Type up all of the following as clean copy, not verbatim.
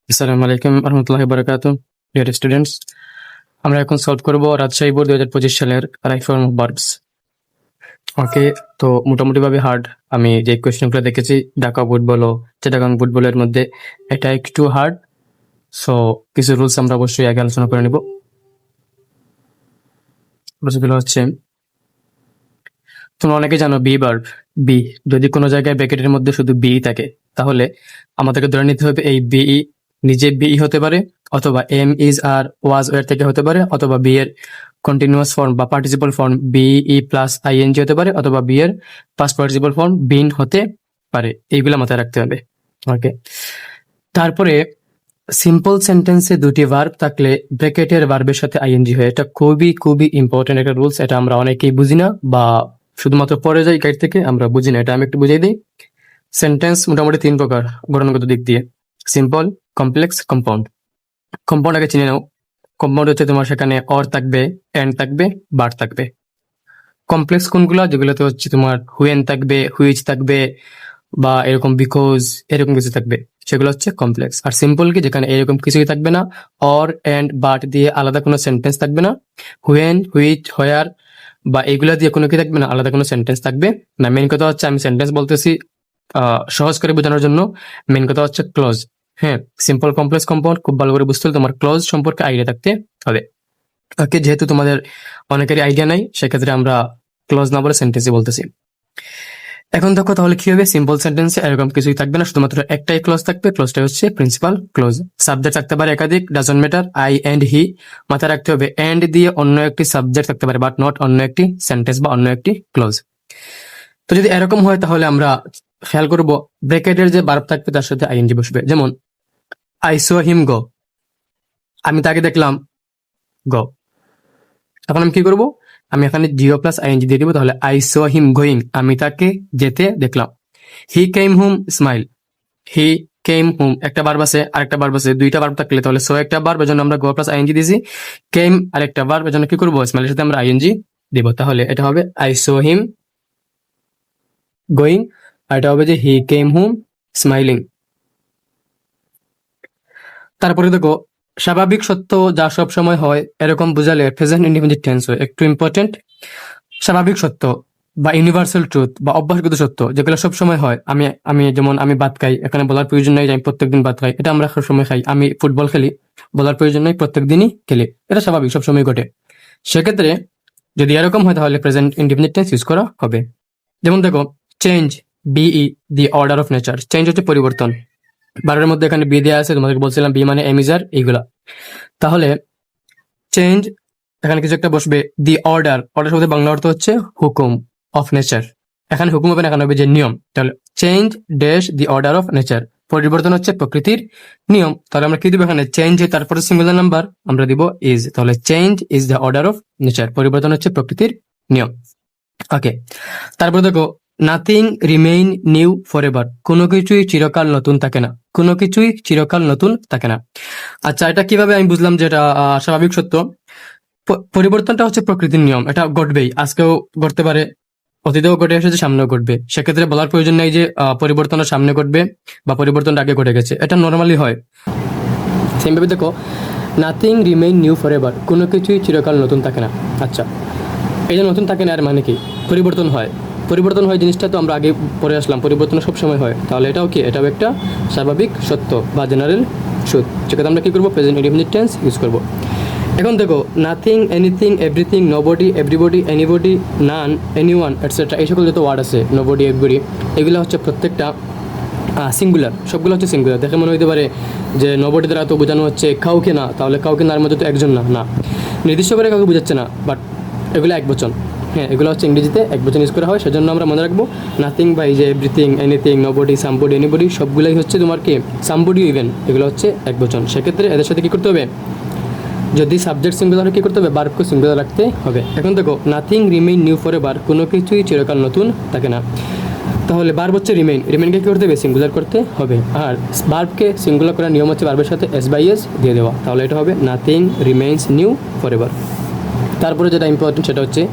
আসসালামু আলাইকুম রহমতুল্লাহি বারাকাতু। ডিয়ার স্টুডেন্টস, আমরা এখন সলভ করব রাজশাহী বোর্ড 2025 সালের রাইট ফর্ম অফ ভার্বস। ওকে, তো মোটামুটিভাবে হার্ড। আমি যে কোয়েশ্চেনগুলো দেখেছি ঢাকা বোর্ড বলো, চিটাগাং বোর্ড বলো, এর মধ্যে এটা একটু হার্ড। সো কিছু রুলস আমরা অবশ্যই আগে আলোচনা করে নিব। রুলসগুলো হচ্ছে, তোমরা অনেকে জানো বি ভার্ব। বি যদি কোনো জায়গায় ব্র্যাকেটের মধ্যে শুধু বি থাকে, তাহলে আমাদেরকে ধরে নিতে হবে এই বি নিজে বি হতে পারে, অথবা am is are was were থেকে হতে পারে, অথবা বি এর কন্টিনিউয়াস ফর্ম বা participle form be plus ING হতে পারে, অথবা বি এর পাস্ট পার্টিসিপল ফর্ম বিন হতে পারে। এইগুলো মাথায় রাখতে হবে। ওকে, তারপরে সিম্পল সেন্টেন্সে দুটি ভার্ব থাকলে ব্র্যাকেটের ভার্বের সাথে আইএনজি হয়। এটা খুবই খুবই ইম্পর্টেন্ট একটা রুলস। এটা আমরা অনেকেই বুঝি না, বা শুধুমাত্র পড়ে যাই গাইড থেকে, আমরা বুঝি না। এটা আমি একটু বুঝিয়ে দিই। সেন্টেন্স মোটামুটি তিন প্রকার গঠনগত দিক দিয়ে: সিম্পল, কমপ্লেক্স, কম্পাউন্ড। কম্পাউন্ড আগে চিনে নাও। কম্পাউন্ড হচ্ছে তোমার সেখানে অর থাকবে, এন্ড থাকবে, বার থাকবে। কমপ্লেক্স কোনগুলো? যেগুলোতে হচ্ছে তোমার হুয়েন থাকবে, হুইচ থাকবে, বা এরকম বিকজ এরকম কিছু থাকবে, সেগুলো হচ্ছে কমপ্লেক্স। আর সিম্পল কি? যেখানে এরকম কিছুই থাকবে না, অর এন্ড বাট দিয়ে আলাদা কোনো সেন্টেন্স থাকবে না, হুয়েন হুইচ হোয়ার বা এগুলা দিয়ে কোনো কি থাকবে না, আলাদা কোনো সেন্টেন্স থাকবে না। মেন কথা হচ্ছে, আমি সেন্টেন্স বলতেছি সহজ করে বোঝানোর জন্য। মেন কথা হচ্ছে ক্লোজ। হ্যাঁ, সিম্পল, কমপ্লেক্স, কম্পাউন্ড খুব ভালো করে বুঝতে হলে তোমার ক্লোজ সম্পর্কে আইডিয়া থাকতে হবে। ওকে, যেহেতু তোমাদের অনেকেরই আইডিয়া নাই, সেক্ষেত্রে আমরা ক্লোজ না বলে সেন্টেন্সই বলতেছি। এখন দেখো তাহলে কি হবে। সিম্পল সেন্টেন্সে এরকম কিছুই থাকবে না, শুধুমাত্র একটাই ক্লোজ থাকবে। ক্লোজটা হচ্ছে প্রিন্সিপাল ক্লোজ। সাবজেক্ট থাকতে পারে একাধিক, doesn't matter, I and he. মাথায় রাখতে হবে এন্ড দিয়ে অন্য একটি সাবজেক্ট থাকতে পারে, বাট নট অন্য একটি সেন্টেন্স বা অন্য একটি ক্লোজ। তো যদি এরকম হয়, তাহলে আমরা খেয়াল করব ব্র্যাকেটের যে ভার্ব থাকবে তার সাথে আইএনজি বসবে। যেমন আই সো হিম গো, আমি তাকে দেখলাম, গো। এখন আমি কি করব? আমি এখানে জিও প্লাস আইএনজি দিয়ে দিব। তাহলে আই সো হিম গোয়িং, আমি তাকে যেতে দেখলাম। হি কেম হোম স্মাইল, হি কেম হোম একটা ভার্ব আছে, আরেকটা ভার্ব আছে। দুইটা ভার্ব থাকলে তাহলে সো একটা ভার্ব, এজন্য আমরা গো প্লাস আইএনজি দিয়েছি। কেম আরেকটা ভার্ব, এজন্য কি করব? স্মাইলের সাথে আমরা আইএনজি দিব। তাহলে এটা হবে আই সো হিম গোয়িং, আর এটা হবে যে হি কেম হোম স্মাইলিং। তারপরে দেখো, স্বাভাবিক সত্য যা সব সময় হয় এরকম বোঝালে প্রেজেন্ট ইনডিফিনিট টেন্স হয়। একটু ইম্পর্টেন্ট, স্বাভাবিক সত্য বা ইউনিভার্সাল ট্রুথ বা অভ্যাসগত সত্য যেগুলো সব সময় হয়। আমি আমি যেমন আমি ভাত খাই, এখানে বলার প্রয়োজন নাই যে আমি প্রত্যেকদিন ভাত খাই, এটা আমরা সব সময় খাই। আমি ফুটবল খেলি, বলার প্রয়োজন নাই প্রত্যেক দিনই খেলি, এটা স্বাভাবিক, সব সময় ঘটে। সেক্ষেত্রে যদি এরকম হয়, তাহলে প্রেজেন্ট ইনডিফিনিট টেন্স ইউজ করা হবে। যেমন দেখো, change, be, the order of nature. Change হচ্ছে পরিবর্তন। বারের মধ্যে এখানে বি দেওয়া আছে, তোমাদেরকে বলছিলাম বি মানে এমিজার এইগুলা। তাহলে চেঞ্জ, এখানে কিছু একটা বসবে। দি অর্ডার, অর্ডার শব্দের বাংলা অর্থ হচ্ছে হুকুম, অফ নেচার। এখানে হুকুম হবে না, এখানে হবে যে নিয়ম। তাহলে change dash the order of nature, পরিবর্তন হচ্ছে প্রকৃতির নিয়ম। তাহলে আমরা কি দিব? এখানে চেঞ্জ তারপরে সিঙ্গুলার নাম্বার আমরা দিব ইজ। তাহলে change is the order of nature, পরিবর্তন হচ্ছে প্রকৃতির নিয়ম। ওকে, তারপর দেখো, nothing remain new for ever, কোনো কিছুই চিরকাল নতুন থাকে না। কোনো কিছুই চিরকাল নতুন থাকে না। আচ্ছা, এটা কিভাবে আমি বুঝলাম যে এটা স্বাভাবিক সত্য? পরিবর্তনটা হচ্ছে প্রকৃতির নিয়ম, এটা ঘটবেই, আজকেও ঘটতে পারে, অতীতেও ঘটে এসেছে, সামনেও ঘটবে। সেক্ষেত্রে বলার প্রয়োজন নাই যে পরিবর্তনটা সামনে ঘটবে বা পরিবর্তনটা আগে ঘটে গেছে, এটা নর্মালি হয়। সেমভাবে দেখো, nothing remain new for ever, কোনো কিছুই চিরকাল নতুন থাকে না। আচ্ছা, এই যে নতুন থাকে না, এর মানে কি? পরিবর্তন হয়। পরিবর্তন হয় জিনিসটা তো আমরা আগে পড়ে আসলাম, পরিবর্তন সবসময় হয়। তাহলে এটাও কি? এটাও একটা স্বাভাবিক সত্য বা জেনারেল ট্রুথ। সেক্ষেত্রে আমরা কি করবো? প্রেজেন্ট ইনডিফিনিট টেন্স ইউজ করবো। এখন দেখো, nothing, anything, everything, nobody, everybody, anybody, none, anyone, etcetera, এই সকল যত ওয়ার্ড আছে, নোবডি, এভরিবডি, এগুলো হচ্ছে প্রত্যেকটা সিঙ্গুলার। সবগুলো হচ্ছে সিঙ্গুলার। দেখে মনে হতে পারে যে নোবডি দ্বারা তো বোঝানো হচ্ছে কাউকে না, তাহলে কাউকে নার মধ্যে তো একজন না, না, নির্দিষ্ট করে কাউকে বোঝাচ্ছে না, বাট এগুলো এক বচন। হ্যাঁ, এগুলো হচ্ছে ইংরেজিতে এক বচন ইউজ করা হয়। সেজন্য আমরা মনে রাখবো নাথিং বা এই যে everything, anything, nobody, somebody, anybody, সবগুলোই হচ্ছে তোমার কি সামবডি ইভেন, এগুলো হচ্ছে এক বচন। সেক্ষেত্রে এদের সাথে কী করতে হবে? যদি সাবজেক্ট সিঙ্গুলার, কী করতে হবে? ভার্বকে সিঙ্গুলার রাখতে হবে। এখন দেখো, nothing remain new for ever, কোনো কিছুই চিরকাল নতুন থাকে না। তাহলে ভার্ব হচ্ছে রিমেইন, রিমেইনকে কী করতে হবে? সিঙ্গুলার করতে হবে। আর ভার্বকে সিঙ্গুলার করার নিয়ম হচ্ছে ভার্বের সাথে এস বাই এস দিয়ে দেওয়া। তাহলে এটা হবে nothing remains new for ever. তারপরে যেটা ইম্পর্টেন্ট সেটা হচ্ছে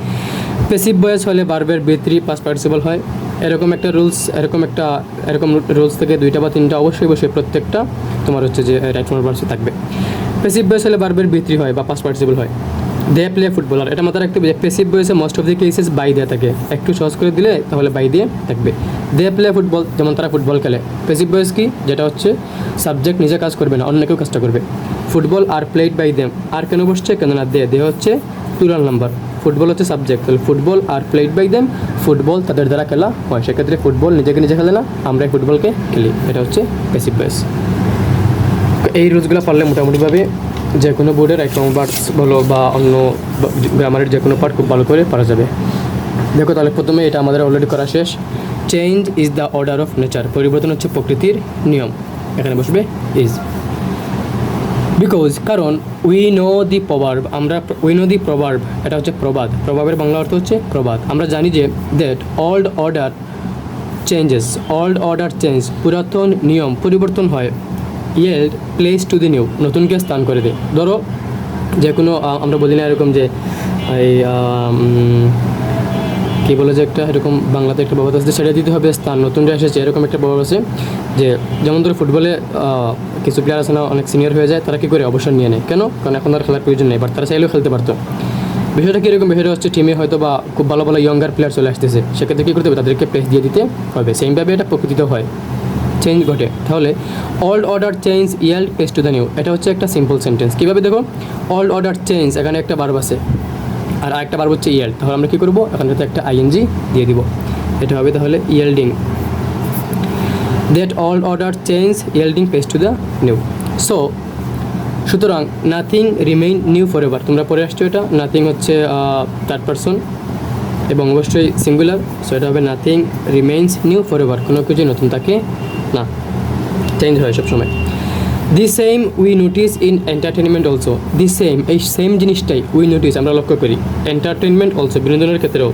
প্যাসিভ ভয়েস হলে ভার্বের বি3 পাস্ট পার্টিসিপল হয়, এরকম একটা রুলস থেকে 2টা বা 3টা অবশ্যই প্রত্যেকটা তোমার হচ্ছে যে রাইট ফর্ম ভার্বসে থাকবে। প্যাসিভ ভয়েস হলে ভার্বের ভিত্তি হয় বা পাস্ট পার্টিসিপল হয়। দে প্লে ফুটবল, আর এটা মাথায় রাখতে হবে যে প্যাসিভ ভয়েসে most of the cases by দেয়া থাকে, একটু সহজ করে দিলে তাহলে বাই দিয়ে থাকবে। দে প্লে ফুটবল, যেমন তারা ফুটবল খেলে। প্যাসিভ ভয়েস কি, যেটা হচ্ছে সাবজেক্ট নিজে কাজ করবে না, অন্য কেউ কাজটা করবে। Football are played by them, are কেন বসছে, কেননা দে হচ্ছে প্লুরাল নাম্বার, ফুটবল হচ্ছে সাবজেক্ট, তাহলে football are played by them, football তাদের দ্বারা খেলা হয়, সেক্ষেত্রে ফুটবল নিজে খেলে না, আমরা ফুটবলকে খেলি, এটা হচ্ছে প্যাসিভ ভয়েস। এই রুলসগুলো পারলে মোটামুটিভাবে যে কোনো বোর্ডের রাইট ফর্ম ভার্বস বলো বা অন্য গ্রামারের যে কোনো পার্ট খুব ভালো করে পারা যাবে। দেখো তাহলে প্রথমে এটা আমাদের অলরেডি করা শেষ। Change is the order of nature, পরিবর্তন হচ্ছে প্রকৃতির নিয়ম, এখানে বসবে ইজ। বিকজ, কারণ we know the proverb, we know the proverb, এটা হচ্ছে প্রবাদ, প্রভাবের বাংলা অর্থ হচ্ছে প্রবাদ। আমরা জানি যে দ্যাট ওল্ড অর্ডার চেঞ্জ, পুরাতন নিয়ম পরিবর্তন হয়, yield place to the new, নতুনকে স্থান করে দেয়। ধরো যে কোনো আমরা বলি না এরকম যে এই কী বলে যে একটা এরকম বাংলাতে একটা প্রবাদ আছে, ছেড়ে দিতে হবে স্থান, নতুনটা এসেছে, এরকম একটা প্রবাদ আছে যে যেমন ধরো ফুটবলে কিছু প্লেয়ার আছে না অনেক সিনিয়র হয়ে যায়, তারা কী করে অবসর নিয়ে নেয়, কেন, কারণ এখন আর খেলার প্রয়োজন নেই, বাট তারা চাইলেও খেলতে পারতো। বিষয়টা কীরকম, বিষয়টা হচ্ছে টিমে হয়তো বা খুব ভালো ইয়ঙ্গার প্লেয়ার চলে আসতেছে, সেক্ষেত্রে কী করতে হবে, তাদেরকে প্লেস দিয়ে দিতে হবে। সেইমভাবে এটা প্রকৃতিতে হয়, চেঞ্জ ঘটে। তাহলে old order change yield place to the new, এটা হচ্ছে একটা সিম্পল সেন্টেন্স। কীভাবে দেখো, ওল্ড অর্ডার চেঞ্জ, এখানে একটা ভার্ব আছে আর আরেকটা ভার্ব হচ্ছে ইয়েল্ড, তাহলে আমরা কী করবো, এখানে একটা আইএনজি দিয়ে দিব, এটা হবে তাহলে yielding. That old order change yielding place to the new. সুতরাং nothing remain new forever, তোমরা পরে আসছো, এটা নাথিং হচ্ছে থার্ড পারসন এবং অবশ্যই সিঙ্গুলার, সো এটা হবে nothing remains new for ever, কোনো কিছু নতুন থাকে না, চেঞ্জ হয় সবসময়। দি same we notice in entertainment also, the same, এই সেম জিনিসটাই উই নোটিস আমরা লক্ষ্য করি, এন্টারটেনমেন্ট অলসো বিনোদনের ক্ষেত্রেও।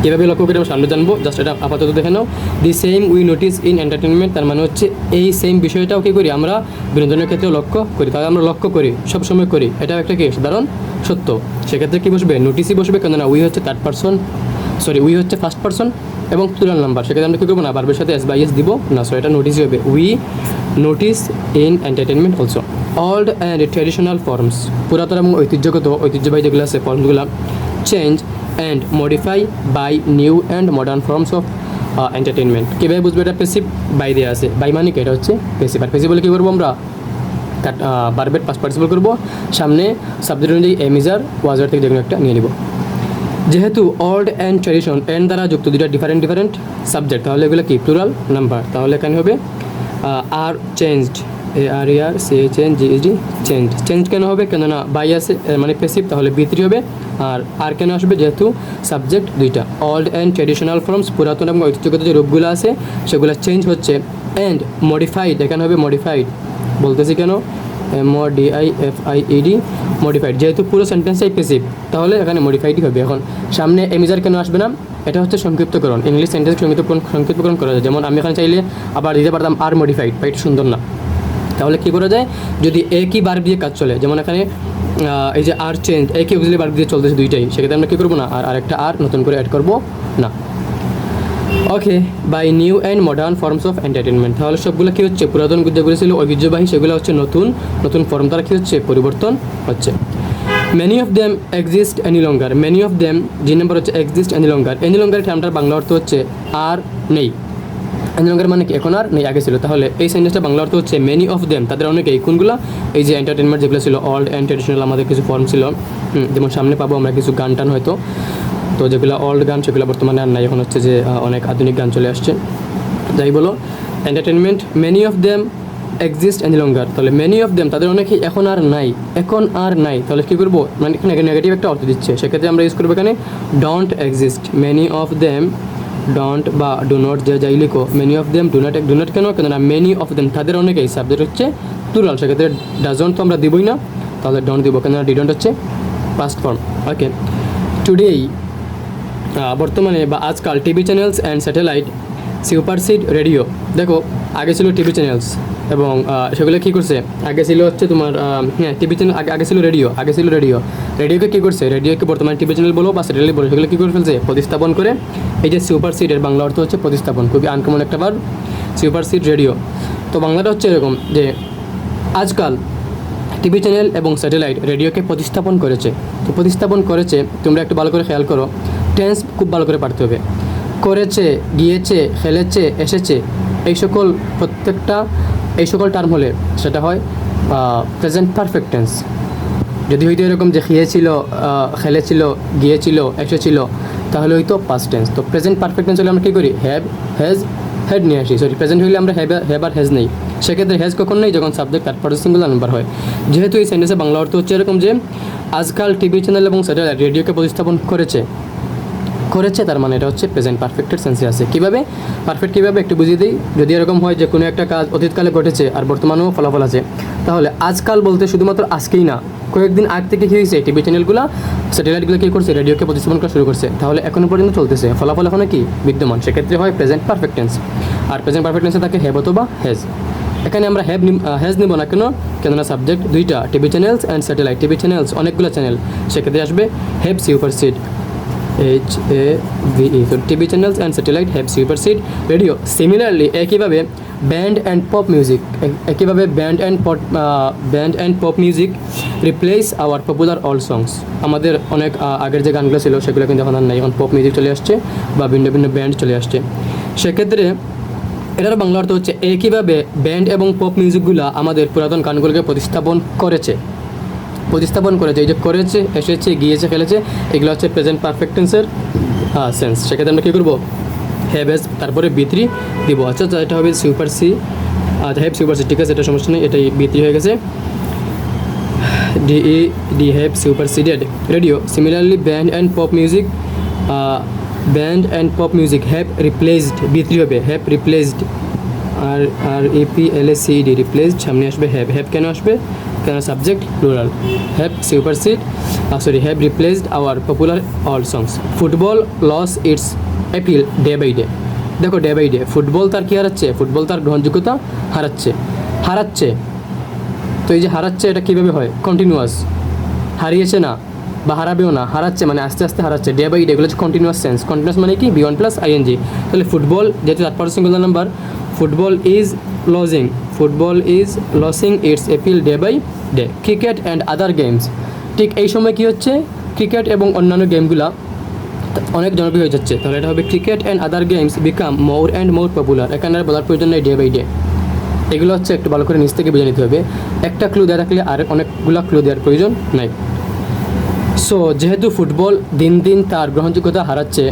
কীভাবে লক্ষ্য করি আমরা সামনে জানবো, জাস্ট এটা আপাতত দেখে নাও। The same we notice in entertainment, তার মানে হচ্ছে এই সেম বিষয়টাও কী করি আমরা বিনোদনের ক্ষেত্রেও লক্ষ্য করি, তাহলে আমরা লক্ষ্য করি সবসময় করি, এটাও একটা কি সাধারণ সত্য। সেক্ষেত্রে কী বসবে, নোটিসই বসবে, কেননা উই হচ্ছে উই হচ্ছে ফার্স্ট পারসন এবং প্লুরাল নাম্বার, সেক্ষেত্রে আমরা কী করবো না, ভার্বের সাথে এস বাই এস দিব না, সো এটা নোটিসই হবে, we notice in entertainment also. Old and traditional forms, পুরাতন এবং ঐতিহ্যবাহী যেগুলো আছে ফর্মসগুলো, change and modify by new and modern forms of entertainment. কীভাবে বুঝবে, এটা প্যাসিভ বাই দেওয়া আছে, বাই মানে কি, এটা হচ্ছে প্যাসিভ। আর প্যাসিভ বলে কী করবো আমরা, ভার্বের পাস্ট পার্টিসিপল করবো, সামনে সাবজেক্ট অনুযায়ী এম ইজার ওয়াজার থেকে যেকোনো একটা নিয়ে নিব। যেহেতু ওল্ড অ্যান্ড ট্র্যাডিশন এন্ড দ্বারা যুক্ত দুইটা ডিফারেন্ট সাবজেক্ট, তাহলে এগুলো কি প্লুরাল নাম্বার, তাহলে এখানে হবে আর চেঞ্জড, চেঞ্জ কেন হবে, কেননা বাই আছে মানে প্যাসিভ, তাহলে বি3 হবে। আর কেন আসবে, যেহেতু সাবজেক্ট দুইটা। ওল্ড অ্যান্ড ট্র্যাডিশনাল ফর্মস, পুরাতন এবং ঐতিহ্যগত যে রূপগুলো আছে সেগুলো চেঞ্জ হচ্ছে। অ্যান্ড মডিফাইড, এখানে হবে মডিফাইড, বলতেছি কেন, MODIFIED, মডিফাইড, যেহেতু পুরো সেন্টেন্সটাই প্যাসিভ তাহলে এখানে মডিফাইডই হবে। এখন সামনে এমিজার কেন আসবে না, এটা হচ্ছে সংক্ষিপ্তকরণ, ইংলিশ সেন্টেন্স সংক্ষিপ্তকরণ করা যায়, যেমন আমি এখানে চাইলে আবার দিতে পারতাম আর মডিফাইড, বা এটা সুন্দর না, তাহলে কী করা যায়, যদি একই ভার্ব দিয়ে কাজ চলে, যেমন এখানে এই যে আর চেঞ্জ, একই অক্সিলারি ভার্ব দিয়ে চলতেছে দুইটাই, সেক্ষেত্রে আমরা কী করবো না, আর আরেকটা আর নতুন করে অ্যাড করবো না। Okay, by new and modern forms of entertainment, তাহলে সবগুলো কী হচ্ছে, পুরাতন যেগুলো ছিল ঐতিহ্যবাহী সেগুলো হচ্ছে নতুন ফর্ম দ্বারা কী হচ্ছে, পরিবর্তন হচ্ছে। Many of them exist any longer, many of them, যে নাম্বার হচ্ছে এক্সিস্ট এনি লঙ্গার টার্মটার বাংলা অর্থ হচ্ছে আর নেই, এনি লঙ্গার মানে কি এখন আর নেই, আগে ছিল, তাহলে এই সেন্টেন্সটা বাংলা অর্থ হচ্ছে মেনি অফ দেম, তাদের অনেকেই, কোনগুলো, এই যে এন্টারটেনমেন্ট যেগুলো ছিল ওল্ড অ্যান্ড ট্র্যাডিশনাল, আমাদের কিছু ফর্ম ছিল, যেমন সামনে পাবো আমরা কিছু গান টান হয়তো, তো যেগুলো ওল্ড গান সেগুলো বর্তমানে আর নাই, এখন হচ্ছে যে অনেক আধুনিক গান চলে আসছে, যাই বলো entertainment, many of them exist any longer, তাহলে মেনি অফ দেম তাদের অনেকেই এখন আর নাই, তাহলে কী করবো, মানে এখানে নেগেটিভ একটা অর্থ দিচ্ছে, সেক্ষেত্রে আমরা ইউজ করবো এখানে don't exist, many of them don't বা ডু নট, যাই লিখো, many of them do not কেননা মেনি অফ দেম তাদের অনেকেই, সাবজেক্ট হচ্ছে প্লুরাল, সেক্ষেত্রে ডাজন্ট তো আমরা দিবই না, তাহলে ডোন্ট দিব, কেননা ডিডন্ট হচ্ছে পাস্ট ফর্ম। ওকে, টুডেই, বর্তমানে বা আজকাল TV channels and satellite supersede radio, দেখো আগে ছিল টিভি চ্যানেলস, এবং সেগুলো কী করছে, আগে ছিল হচ্ছে তোমার হ্যাঁ টিভি চ্যানেল, আগে ছিল রেডিওকে কী করছে, রেডিওকে বর্তমানে টিভি চ্যানেল বলো বা স্যাটেলাইট বলো, সেগুলো কী করে ফেলছে, প্রতিস্থাপন করে এই যে সুপারসিডের বাংলা অর্থ হচ্ছে প্রতিস্থাপন, খুবই আনকমন একটা বার, সুপারসিড রেডিও। তো বাংলাটা হচ্ছে এরকম যে আজকাল টিভি চ্যানেল এবং স্যাটেলাইট রেডিওকে প্রতিস্থাপন করেছে। তো প্রতিস্থাপন করেছে, তোমরা একটু ভালো করে খেয়াল করো, টেন্স খুব ভালো করে পারতে হবে। করেছে, গিয়েছে, খেলেছে, এসেছে, এই সকল টার্ম হলে সেটা হয় প্রেজেন্ট পারফেক্ট টেন্স। যদি হয়তো এরকম যে খেয়েছিল, খেলেছিল, গিয়েছিল, এসেছিল, তাহলে হয়তো পাস্ট টেন্স। তো প্রেজেন্ট পারফেক্ট টেন্স হলে আমরা কী করি, হ্যাভ, হ্যাজ, হেড নিয়ে আসি। সরি, প্রেজেন্ট হলে আমরা হ্যাভ আর হ্যাজ নেই। সেক্ষেত্রে হ্যাজ কখন নেই, যখন subject third person singular number হয়। যেহেতু এই সেন্টেন্সে বাংলা অর্থ হচ্ছে এরকম যে আজকাল টিভি চ্যানেল এবং স্যাটেলাইট রেডিওকে প্রতিস্থাপন করেছে, তার মানে এটা হচ্ছে প্রেজেন্ট পারফেক্টের সেন্সে আছে। কীভাবে পারফেক্ট, কীভাবে একটু বুঝিয়ে দিই। যদি এরকম হয় যে কোনো একটা কাজ অতীতকালে ঘটেছে আর বর্তমানেও ফলাফল আছে, তাহলে আজকাল বলতে শুধুমাত্র আজকেই না, কয়েকদিন আগ থেকে কী হয়েছে, টিভি চ্যানেলগুলো, স্যাটেলাইটগুলো কী করছে, রেডিওকে প্রতিস্থাপন করা শুরু করছে, তাহলে এখনও পর্যন্ত চলতেছে, ফলাফল এখনও কি বিদ্যমান। সেক্ষেত্রে হয় প্রেজেন্ট পারফেক্ট টেন্স। আর প্রেজেন্ট পারফেক্ট টেন্সে থাকে হ্যাভ অথবা হ্যাজ। এখানে আমরা হ্যাজ নিব না, কেননা সাবজেক্ট দুইটা, TV channels and satellite. TV channels অনেকগুলো চ্যানেল, সেক্ষেত্রে আসবে হ্যাভ সুপারসিড, HAVE। তো TV channels and satellite have supersede radio. Similarly একইভাবে band and pop music replace our popular all songs. আমাদের অনেক আগের যে গানগুলো ছিল সেগুলো কিন্তু এখন আর নাই, এখন পপ মিউজিক চলে আসছে বা ভিন্ন ভিন্ন ব্যান্ড চলে আসছে। সেক্ষেত্রে এটার বাংলা অর্থ হচ্ছে একইভাবে ব্যান্ড এবং পপ মিউজিকগুলো আমাদের পুরাতন গানগুলোকে প্রতিস্থাপন করেছে। এই যে করেছে, এসেছে, গিয়েছে, খেলেছে, এগুলো হচ্ছে প্রেজেন্ট পারফেক্ট টেন্সের সেন্স। সেক্ষেত্রে আমরা কী করবো, হ্যাভ হ্যাজ তারপরে B3 দিব। আচ্ছা, এটা হবে supersede, have supersede, ঠিক আছে, এটা সমস্যা নেই, এটাই B3 হয়ে গেছে। DE have superseded radio. Similarly band and pop music have replaced, B3 হবে, হ্যাভ রিপ্লেসড, REPLACED, রিপ্লেসড, সামনে আসবে হ্যাভ কেন আসবে, কেন subject plural, have replaced our popular all songs. Football loss its appeal day by day. দেখো, day by day football তার কী হারাচ্ছে, ফুটবল তার গ্রহণযোগ্যতা হারাচ্ছে। তো এই যে হারাচ্ছে, এটা কীভাবে হয়, কন্টিনিউয়াস, হারিয়েছে না বা হারাবেও না, হারাচ্ছে মানে আস্তে আস্তে হারাচ্ছে। ডে বাই ডে এগুলো হচ্ছে কন্টিনিউয়াস সেন্স। কন্টিনিউয়াস মানে কি, B1 + ING। তাহলে ফুটবল যেহেতু তার person singular number, football is losing its appeal day by day. Cricket and other games, ঠিক এই সময় কী হচ্ছে, ক্রিকেট এবং অন্যান্য গেমগুলো অনেক জনপ্রিয় হয়ে যাচ্ছে। তাহলে এটা হবে cricket and other games become more and more popular. এখানে আর বলার প্রয়োজন নেই ডে বাই ডে। এগুলো হচ্ছে একটু ভালো করে নিচ থেকে বুঝে নিতে হবে। একটা ক্লু দেওয়া থাকলে আর অনেকগুলো ক্লু দেওয়ার প্রয়োজন নাই। সো যেহেতু ফুটবল দিন দিন তার গ্রহণযোগ্যতা হারাচ্ছে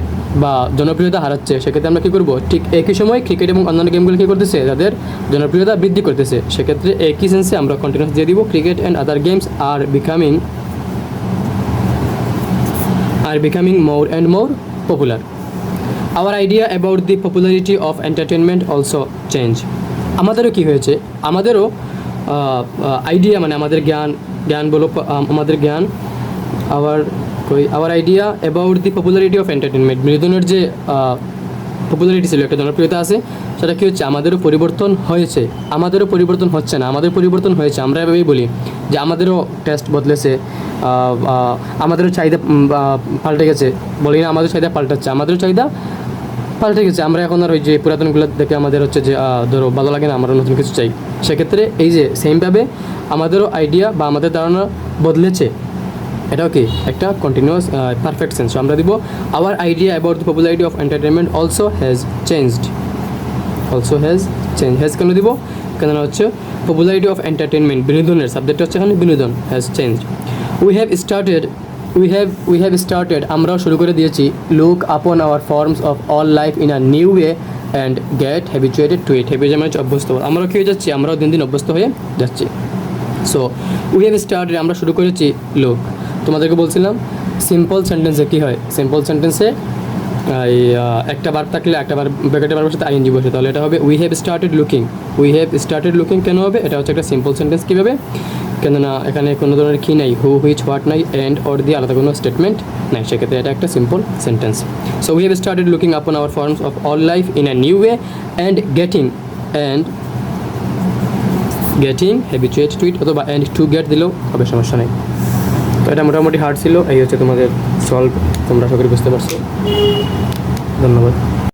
বা জনপ্রিয়তা হারাচ্ছে, সেক্ষেত্রে আমরা কী করবো, ঠিক একই সময় ক্রিকেট এবং অন্যান্য গেমগুলো কী করতেছে, তাদের জনপ্রিয়তা বৃদ্ধি করতেছে। সেক্ষেত্রে একই সেন্সে আমরা কন্টিনিউয়াস দিয়ে দিব, cricket and other games are becoming more and more popular. Our idea about the popularity of entertainment also change. আমাদেরও কী হয়েছে, আমাদেরও আইডিয়া মানে আমাদের জ্ঞান বলো, আমাদের জ্ঞান, our idea about the popularity of entertainment, বিনোদনের যে পপুলারিটি ছিল, একটা জনপ্রিয়তা আছে, সেটা কী হচ্ছে, আমাদেরও পরিবর্তন হয়েছে, আমাদেরও পরিবর্তন হচ্ছে না, আমাদের পরিবর্তন হয়েছে। আমরা এভাবেই বলি যে আমাদেরও টেস্ট বদলেছে, আমাদেরও চাহিদা পাল্টে গেছে, বলি না আমাদের চাহিদা পাল্টাচ্ছে, আমাদেরও চাহিদা পাল্টে গেছে। আমরা এখন আর ওই যে পুরাতনগুলো দেখে আমাদের হচ্ছে যে ধরো ভালো লাগে না, আমরা নতুন কিছু চাই। সেক্ষেত্রে এই যে সেমভাবে আমাদেরও আইডিয়া বা আমাদের ধারণা বদলেছে, এটাও কি একটা কন্টিনিউয়াস পারফেক্ট সেন্স। আমরা দিব our idea about the popularity of entertainment also has changed. Has কেন দিব, কেন হচ্ছে পপুলারিটি অফ এন্টারটেনমেন্ট, বিনোদনের সাবজেক্ট হচ্ছে এখানে বিনোদন, has changed. We have started, আমরাও শুরু করে দিয়েছি, look upon our forms of all life in a new way and get habituated to it. Habituate মানে অভ্যস্ত, আমরাও কী হয়ে যাচ্ছি, আমরাও দিন দিন অভ্যস্ত হয়ে যাচ্ছি। সো উই হ্যাভ স্টার্টেড, আমরা শুরু করেছি, লুক। তোমাদেরকে বলছিলাম সিম্পল সেন্টেন্সে কী হয়, সিম্পল সেন্টেন্সে এই একটা বার থাকলে একটা বার ব্র্যাকেটের বার সাথে ING বসে, তাহলে এটা হবে উই হ্যাভ স্টার্টেড লুকিং। কেন হবে, এটা হচ্ছে একটা সিম্পল সেন্টেন্স। কীভাবে, কেননা এখানে কোনো ধরনের কি নাই, হু, হুইচ, হোয়াট নাই, অ্যান্ড অর দিয়ে আলাদা কোনো স্টেটমেন্ট নাই, সেক্ষেত্রে এটা একটা simple sentence. So we have started looking upon our forms of all life in a new way and getting habituated to it, অথবা অ্যান্ড টু গেট দিলেও হবে, সমস্যা নেই। তো এটা মোটামুটি হার্ড ছিল। এই হচ্ছে তোমাদের সলভ, তোমরা আশা করি বুঝতে পারছো। ধন্যবাদ।